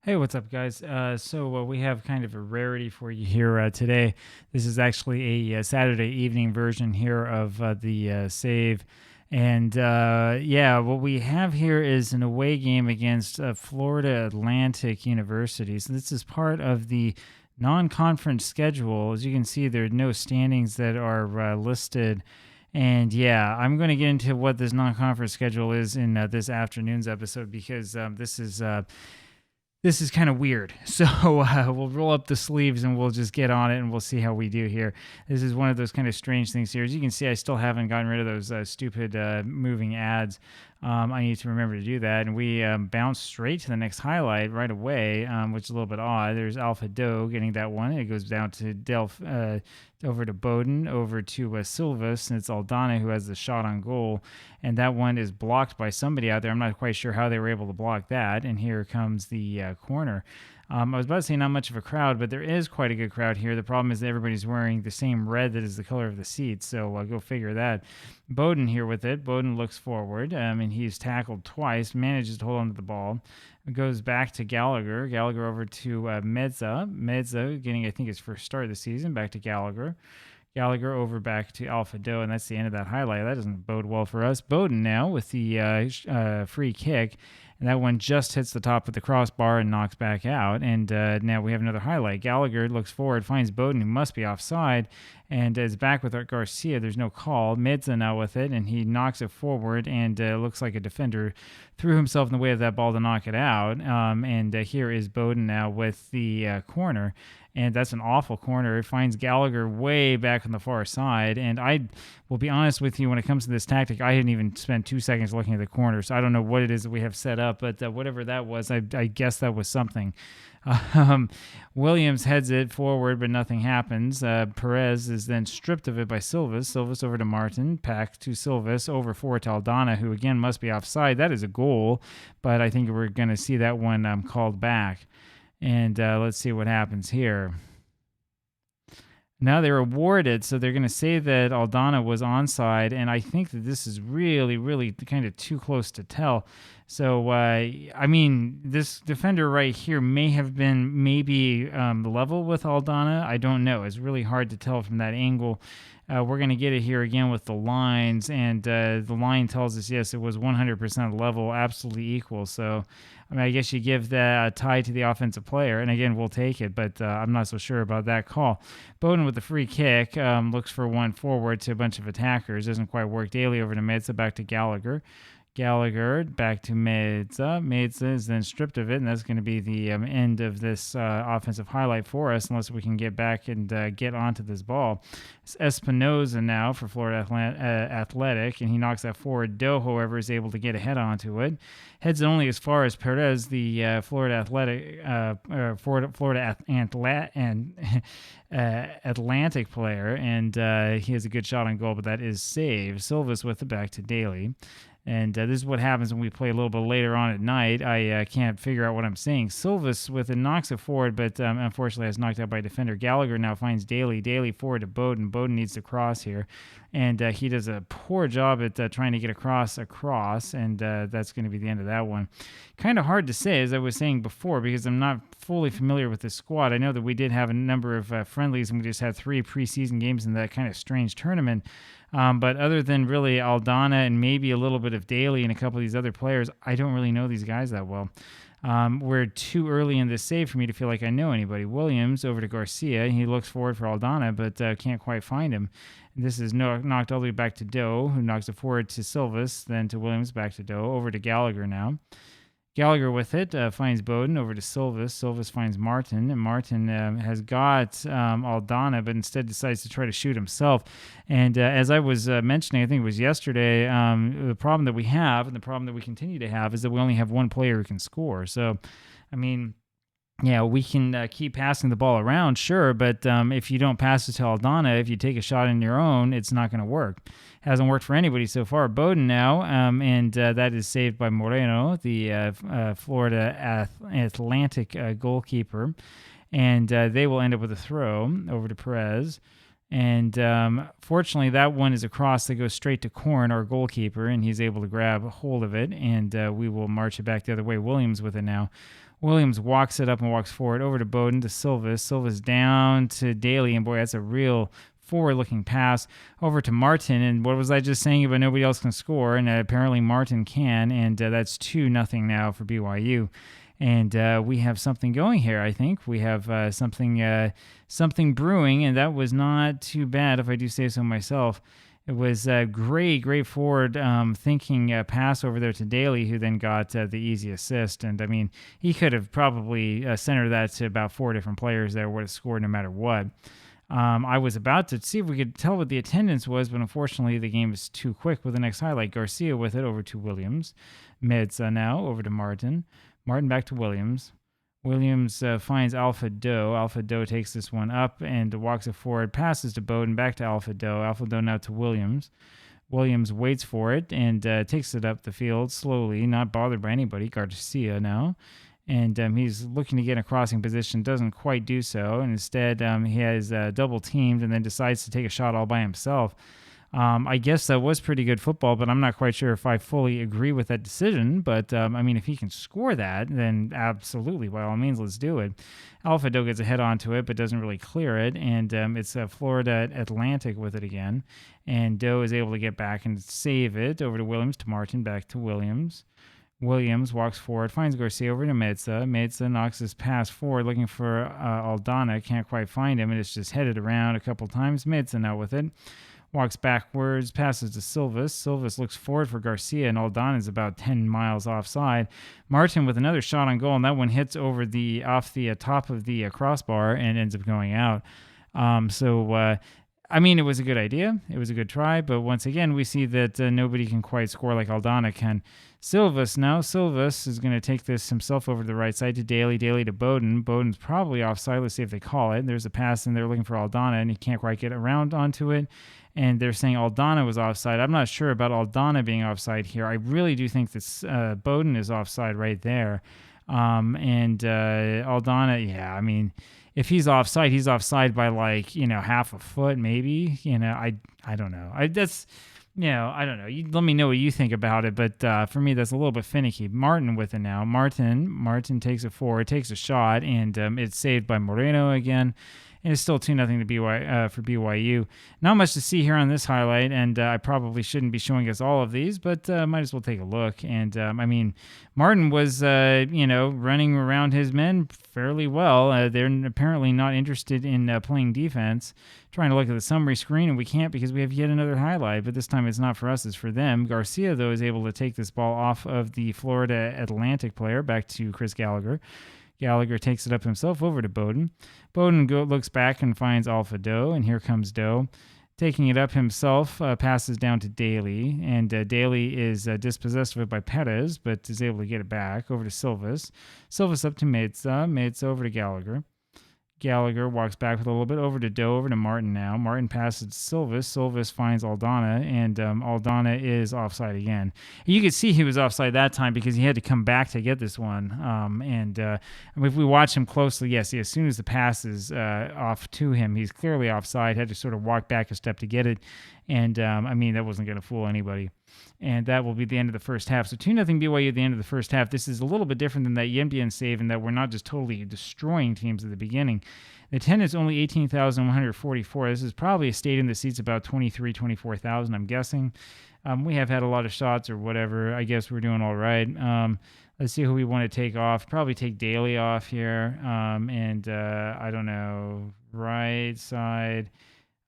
Hey, what's up, guys? We have kind of a rarity for you here today. This is actually a Saturday evening version here of the save. What we have here is an away game against Florida Atlantic University. So this is part of the non-conference schedule. As you can see, there are no standings that are listed. And yeah, I'm going to get into what this non-conference schedule is in this afternoon's episode because this is kind of weird. So we'll roll up the sleeves and we'll just get on it and we'll see how we do here. This is one of those kind of strange things here. As you can see, I still haven't gotten rid of those stupid moving ads. I need to remember to do that. And we bounce straight to the next highlight right away, which is a little bit odd. There's Alpha Doe getting that one. It goes down to over to Bowden, over to Silvas, and it's Aldana who has the shot on goal. And that one is blocked by somebody out there. I'm not quite sure how they were able to block that. And here comes the corner. I was about to say not much of a crowd, but there is quite a good crowd here. The problem is that everybody's wearing the same red that is the color of the seats, so go figure that. Bowden here with it. Bowden looks forward, and he's tackled twice, manages to hold on to the ball. It goes back to Gallagher. Gallagher over to Medza. Medza getting, I think, his first start of the season. Back to Gallagher. Gallagher over back to Alpha Doe, and that's the end of that highlight. That doesn't bode well for us. Bowden now with the free kick, and that one just hits the top of the crossbar and knocks back out. And now we have another highlight. Gallagher looks forward, finds Bowden, who must be offside, and is back with Garcia. There's no call. Medza now with it, and he knocks it forward, and looks like a defender threw himself in the way of that ball to knock it out. Here is Bowden now with the corner. And that's an awful corner. It finds Gallagher way back on the far side. And I will be honest with you, when it comes to this tactic, I didn't even spend 2 seconds looking at the corner. So I don't know what it is that we have set up, but whatever that was, I guess that was something. Williams heads it forward, but nothing happens. Perez is then stripped of it by Silvas. Silvas over to Martin. Pack to Silvas. Over forward to Aldana, who again must be offside. That is a goal, but I think we're going to see that one called back. And let's see what happens here. Now they're awarded, so they're going to say that Aldana was onside, and I think that this is really, really kind of too close to tell. So, this defender right here may have been maybe level with Aldana. I don't know. It's really hard to tell from that angle. We're going to get it here again with the lines, and the line tells us, yes, it was 100% level, absolutely equal. So, I guess you give that a tie to the offensive player, and again, we'll take it, but I'm not so sure about that call. Bowden with the free kick looks for one forward to a bunch of attackers. Doesn't quite work. Daly over to Medza, back to Gallagher. Gallagher back to Medza. Medza is then stripped of it, and that's going to be the end of this offensive highlight for us, unless we can get back and get onto this ball. It's Espinoza now for Florida Athletic, and he knocks that forward. Doe, however, is able to get a head onto it. Heads it only as far as Perez, the Florida Atlantic player, and he has a good shot on goal, but that is saved. Silvas with it back to Daly. And this is what happens when we play a little bit later on at night. I can't figure out what I'm saying. Silvas with it knocks it forward, but unfortunately is knocked out by a defender. Gallagher now finds Daly. Daly forward to Bowden. Bowden needs to cross here. And he does a poor job at trying to get across, and that's going to be the end of that one. Kind of hard to say, as I was saying before, because I'm not fully familiar with this squad. I know that we did have a number of friendlies, and we just had 3 preseason games in that kind of strange tournament. But other than really Aldana and maybe a little bit of Daly and a couple of these other players, I don't really know these guys that well. We're too early in this save for me to feel like I know anybody. Williams over to Garcia. He looks forward for Aldana, but can't quite find him. This is knocked all the way back to Doe, who knocks it forward to Silvas, then to Williams, back to Doe, over to Gallagher now. Gallagher with it finds Bowden over to Silvas. Silvas finds Martin, and Martin has got Aldana, but instead decides to try to shoot himself. And as I was mentioning, I think it was yesterday, the problem that we have and the problem that we continue to have is that we only have one player who can score. So, yeah, we can keep passing the ball around, sure, but if you don't pass it to Aldana, if you take a shot on your own, it's not going to work. Hasn't worked for anybody so far. Bowden now, and that is saved by Moreno, the Florida Atlantic goalkeeper, and they will end up with a throw over to Perez. And fortunately, that one is a cross that goes straight to Korn, our goalkeeper, and he's able to grab hold of it, and we will march it back the other way. Williams with it now. Williams walks it up and walks forward over to Bowden to Silvas. Silvas down to Daly, and boy, that's a real forward-looking pass over to Martin. And what was I just saying about nobody else can score? And apparently Martin can, and that's 2-0 now for BYU. And we have something going here, I think. We have something brewing, and that was not too bad, if I do say so myself. It was a great forward thinking pass over there to Daly, who then got the easy assist. And, I mean, he could have probably centered that to about 4 different players there, would have scored no matter what. I was about to see if we could tell what the attendance was, but unfortunately the game is too quick with the next highlight. Garcia with it over to Williams. Medza now over to Martin. Martin back to Williams. Williams finds Alpha Doe. Alpha Doe takes this one up and walks it forward, passes to Bowden, back to Alpha Doe. Alpha Doe now to Williams. Williams waits for it and takes it up the field slowly, not bothered by anybody. Garcia now. And he's looking to get in a crossing position, doesn't quite do so. And instead, he has double teamed and then decides to take a shot all by himself. I guess that was pretty good football, but I'm not quite sure if I fully agree with that decision. But, I mean, if he can score that, then absolutely, by all means, let's do it. Alpha Doe gets a head onto it, but doesn't really clear it. And it's Florida Atlantic with it again. And Doe is able to get back and save it over to Williams, to Martin, back to Williams. Williams walks forward, finds Garcia over to Medza. Medza knocks his pass forward, looking for Aldana. Can't quite find him, and it's just headed around a couple times. Medza now with it. Walks backwards, passes to Silvas. Silvas looks forward for Garcia, and Aldana is about 10 miles offside. Martin with another shot on goal, and that one hits over off the top of the crossbar and ends up going out. I mean, it was a good idea. It was a good try, but once again, we see that nobody can quite score like Aldana can. Silvas now. Silvas is going to take this himself over to the right side to Daly. Daly to Bowden. Bowden's probably offside. Let's see if they call it. There's a pass, and they're looking for Aldana, and he can't quite get around onto it. And they're saying Aldana was offside. I'm not sure about Aldana being offside here. I really do think that Bowden is offside right there. Aldana, yeah, I mean, if he's offside by half a foot, maybe. I don't know. I don't know. Let me know what you think about it. But for me, that's a little bit finicky. Martin with it now. Martin takes it forward, takes a shot, and it's saved by Moreno again. And it's still 2-0 to for BYU. Not much to see here on this highlight, and I probably shouldn't be showing us all of these, but might as well take a look. And, I mean, Martin was, running around his men fairly well. They're apparently not interested in playing defense. Trying to look at the summary screen, and we can't because we have yet another highlight, but this time it's not for us, it's for them. Garcia, though, is able to take this ball off of the Florida Atlantic player back to Chris Gallagher. Gallagher takes it up himself over to Bowden. Bowden looks back and finds Alpha Doe, and here comes Doe. Taking it up himself, passes down to Daly, and Daly is dispossessed of it by Perez, but is able to get it back over to Silvas. Silvas up to Medza. Medza over to Gallagher. Gallagher walks back with a little bit over to Doe, over to Martin now. Martin passes to Silvas. Silvas finds Aldana, and Aldana is offside again. You could see he was offside that time because he had to come back to get this one. If we watch him closely, yes, as soon as the pass is off to him, he's clearly offside, had to sort of walk back a step to get it. And, that wasn't going to fool anybody. And that will be the end of the first half. So 2-0 BYU at the end of the first half. This is a little bit different than that Yembian save in that we're not just totally destroying teams at the beginning. The attendance only 18,144. This is probably a stadium that seats about 24,000, I'm guessing. We have had a lot of shots or whatever. I guess we're doing all right. Let's see who we want to take off. Probably take Daly off here. I don't know, right side.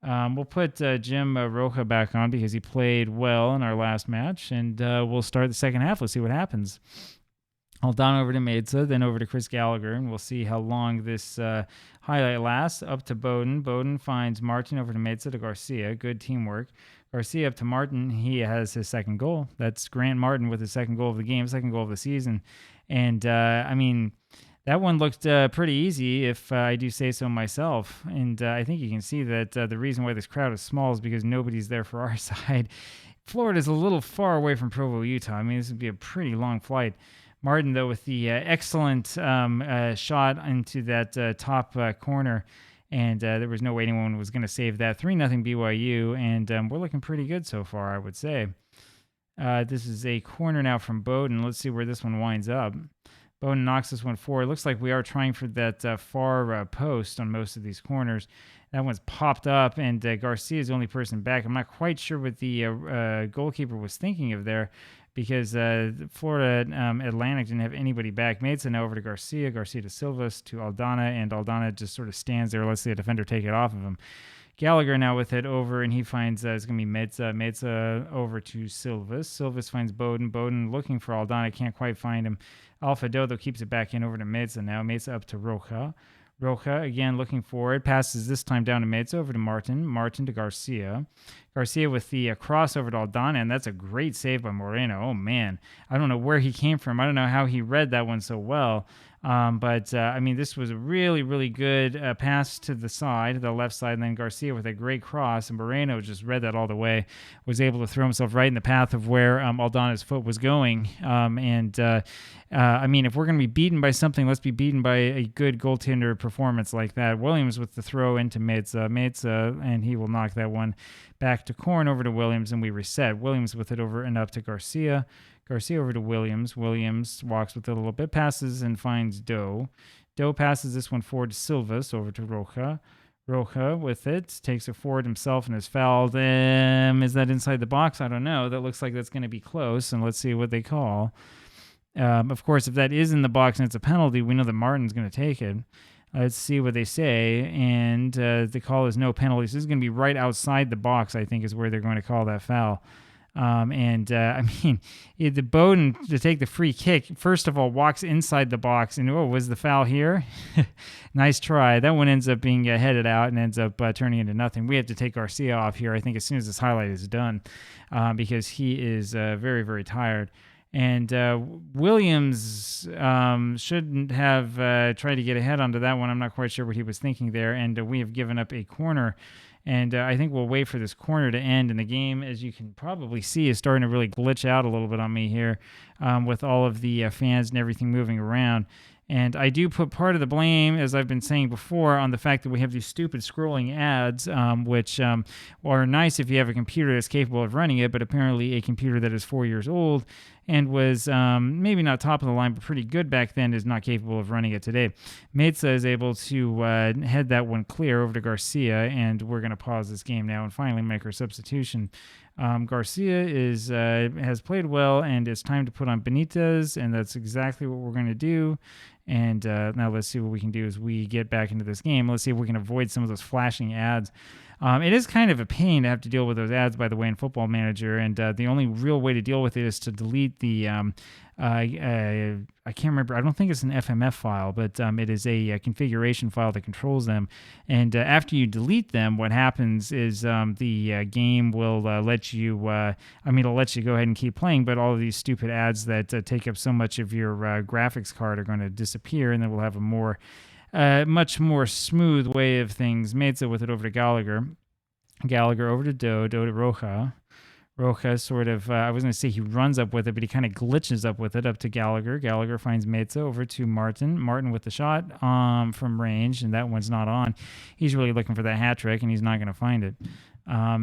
We'll put Jim Rocha back on because he played well in our last match, and we'll start the second half. Let's see what happens. Aldana over to Medza, then over to Chris Gallagher, and we'll see how long this highlight lasts. Up to Bowden. Bowden finds Martin over to Medza to Garcia. Good teamwork. Garcia up to Martin. He has his second goal. That's Grant Martin with his second goal of the game, second goal of the season. And, that one looked pretty easy, if I do say so myself. And I think you can see that the reason why this crowd is small is because nobody's there for our side. Florida's a little far away from Provo, Utah. This would be a pretty long flight. Martin, though, with the excellent shot into that top corner. And there was no way anyone was going to save that. 3-0 BYU, and we're looking pretty good so far, I would say. This is a corner now from Bowden. Let's see where this one winds up. Bowden knocks this one forward. It looks like we are trying for that far post on most of these corners. That one's popped up, and Garcia is the only person back. I'm not quite sure what the goalkeeper was thinking of there, because Florida Atlantic didn't have anybody back. Meza now over to Garcia. Garcia to Silvas to Aldana, and Aldana just sort of stands there, lets the defender take it off of him. Gallagher now with it over, and he finds it's going to be Meza. Meza over to Silvas. Silvas finds Bowden. Bowden looking for Aldana, can't quite find him. Alpha Dodo keeps it back in over to Meza now. Meza up to Roja. Roja again looking forward, passes this time down to Meza, over to Martin. Martin to Garcia. Garcia with the crossover to Aldana, and that's a great save by Moreno. Oh, man. I don't know where he came from. I don't know how he read that one so well. But I mean, this was a really, really good pass to the side, the left side, and then Garcia with a great cross, and Moreno just read that all the way, was able to throw himself right in the path of where Aldana's foot was going. I mean, if we're going to be beaten by something, let's be beaten by a good goaltender performance like that. Williams with the throw into Meza, and he will knock that one back to Korn, over to Williams, and we reset. Williams with it over and up to Garcia. Garcia over to Williams. Williams walks with it a little bit, passes and finds Doe. Doe passes this one forward to Silvas, over to Roja. Roja with it, takes it forward himself and is fouled. Is that inside the box? I don't know. That looks like that's going to be close, and let's see what they call. Of course, if that is in the box and it's a penalty, we know that Martin's going to take it. Let's see what they say, and the call is no penalty. So this is going to be right outside the box, I think, is where they're going to call that foul. I mean, the Bowden to take the free kick, first of all, walks inside the box, and was the foul here? Nice try. That one ends up being headed out and ends up turning into nothing. We have to take Garcia off here, I think, as soon as this highlight is done, because he is very, very tired. And Williams shouldn't have tried to get ahead onto that one. I'm not quite sure what he was thinking there. And we have given up a corner. And I think we'll wait for this corner to end. And the game, as you can probably see, is starting to really glitch out a little bit on me here, with all of the fans and everything moving around. And I do put part of the blame, as I've been saying before, on the fact that we have these stupid scrolling ads, which are nice if you have a computer that's capable of running it, but apparently a computer that is 4 years old and was maybe not top of the line, but pretty good back then, is not capable of running it today. Meza is able to head that one clear over to Garcia, and we're going to pause this game now and finally make our substitution. Garcia has played well, and it's time to put on Benitez, and that's exactly what we're going to do. And now let's see what we can do as we get back into this game. Let's see if we can avoid some of those flashing ads. It is kind of a pain to have to deal with those ads, by the way, in Football Manager, and the only real way to deal with it is to delete the I can't remember. I don't think it's an FMF file, but it is a configuration file that controls them. And after you delete them, what happens is the game will let you, it'll let you go ahead and keep playing, but all of these stupid ads that take up so much of your graphics card are going to disappear, and then we'll have a much more smooth way of things. Meza with it over to Gallagher. Gallagher over to Doe. Doe to Roja. Roja sort of, I was going to say he runs up with it, but he kind of glitches up with it up to Gallagher. Gallagher finds Meza over to Martin. Martin with the shot from range, and that one's not on. He's really looking for that hat trick, and he's not going to find it. I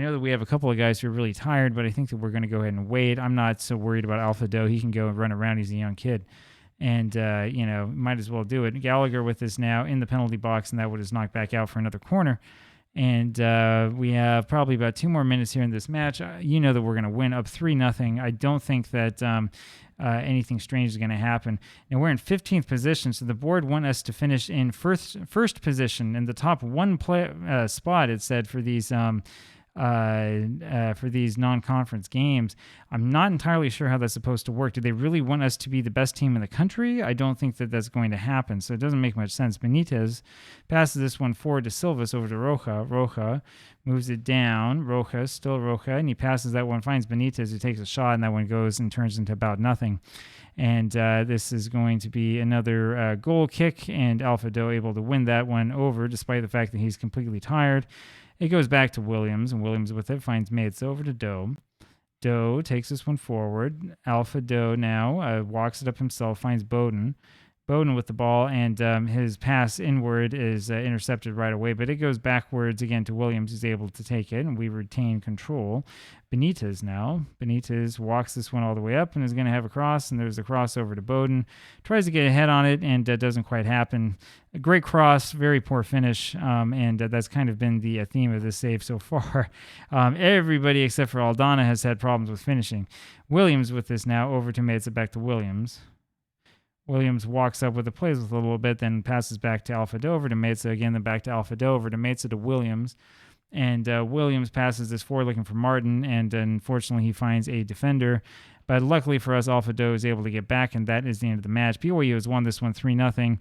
know that we have a couple of guys who are really tired, but I think that we're going to go ahead and wait. I'm not so worried about Alpha Doe. He can go and run around. He's a young kid. And, might as well do it. Gallagher with us now in the penalty box, and that would just knock back out for another corner. And we have probably about 2 more minutes here in this match. You know that we're going to win up 3-0. I don't think that anything strange is going to happen. And we're in 15th position, so the board want us to finish in first position in the top one spot, it said, for these non-conference games. I'm not entirely sure how that's supposed to work. Do they really want us to be the best team in the country? I don't think that that's going to happen, so it doesn't make much sense. Benitez passes this one forward to Silvas over to Roja. Roja moves it down. Roja, still Roja, and he passes that one, finds Benitez, who takes a shot, and that one goes and turns into about nothing. And this is going to be another goal kick, and Alpha Doe able to win that one over, despite the fact that he's completely tired. It goes back to Williams, and Williams with it finds Meza over to Doe. Doe takes this one forward. Alpha Doe now walks it up himself, finds Bowden. Bowden with the ball, and his pass inward is intercepted right away, but it goes backwards again to Williams, who's able to take it, and we retain control. Benitez now. Benitez walks this one all the way up and is going to have a cross, and there's a cross over to Bowden. Tries to get ahead on it, and doesn't quite happen. A great cross, very poor finish, and that's kind of been the theme of this save so far. Everybody except for Aldana has had problems with finishing. Williams with this now, over to Meza, back to Williams. Williams walks up with the plays with a little bit, then passes back to Alfredo, over to Meza again, then back to Alfredo, over to Meza to Williams. And Williams passes this forward looking for Martin, and unfortunately he finds a defender. But luckily for us, Alfredo is able to get back, and that is the end of the match. BYU has won this one 3-0.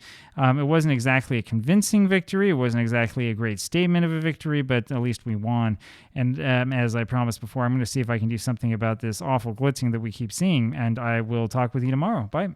It wasn't exactly a convincing victory. It wasn't exactly a great statement of a victory, but at least we won. And as I promised before, I'm going to see if I can do something about this awful blitzing that we keep seeing, and I will talk with you tomorrow. Bye.